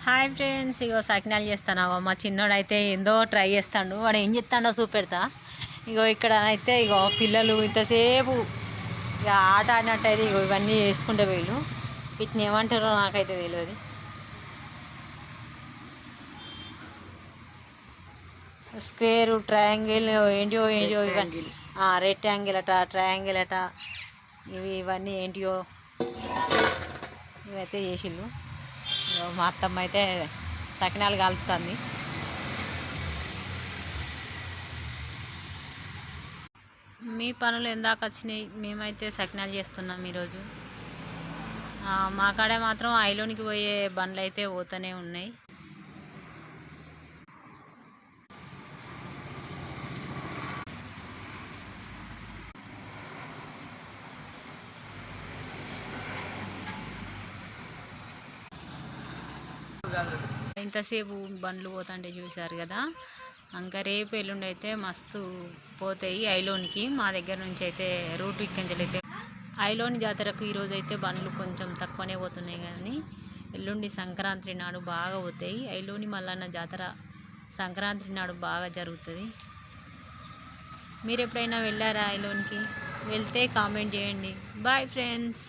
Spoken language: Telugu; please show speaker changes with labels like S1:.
S1: హాయ్ ఫ్రెండ్స్, ఇగో సకినాలు చేస్తాను. మా చిన్నోడైతే ఏందో ట్రై చేస్తాడు. వాడు ఏం చెప్తాడో చూపెడతా. ఇగో ఇక్కడ అయితే ఇగో పిల్లలు ఇంతసేపు ఇక ఆట ఆడినట్టయితే ఇగో ఇవన్నీ వేసుకుంటే వీళ్ళు వీటిని ఏమంటారో నాకైతే తెలియదు. స్క్వేరు, ట్రయాంగిల్, ఏంటియో ఏంటియో ఇవన్నీ రెక్టాంగిల్ అట, ట్రయాంగిల్ అట, ఇవన్నీ ఏంటియో ఇవైతే చేసిళ్ళు. మా అత్తమ్మ అయితే సకినాలు కలుపుతుంది. మీ పనులు ఎందాక వచ్చినాయి? మేమైతే సకినాలు చేస్తున్నాం ఈరోజు. మా కాడ మాత్రం ఐలోనికి పోయే బండ్లు అయితే పోతూనే ఉన్నాయి. ఇంతసేపు బండ్లు పోతుంటే చూశారు కదా. ఇంకా రేపు ఎల్లుండి అయితే మస్తు పోతాయి ఐలోనికి. మా దగ్గర నుంచి అయితే రూట్ ఇక్కించలైతే ఐలోని జాతరకు ఈరోజు అయితే బండ్లు కొంచెం తక్కువనే పోతున్నాయి, కానీ ఎల్లుండి సంక్రాంతి నాడు బాగా పోతాయి. ఐలోని మల్లన్న జాతర సంక్రాంతి నాడు బాగా జరుగుతుంది. మీరు ఎప్పుడైనా వెళ్ళారా ఐలోనికి? వెళ్తే కామెంట్ చేయండి. Bye friends.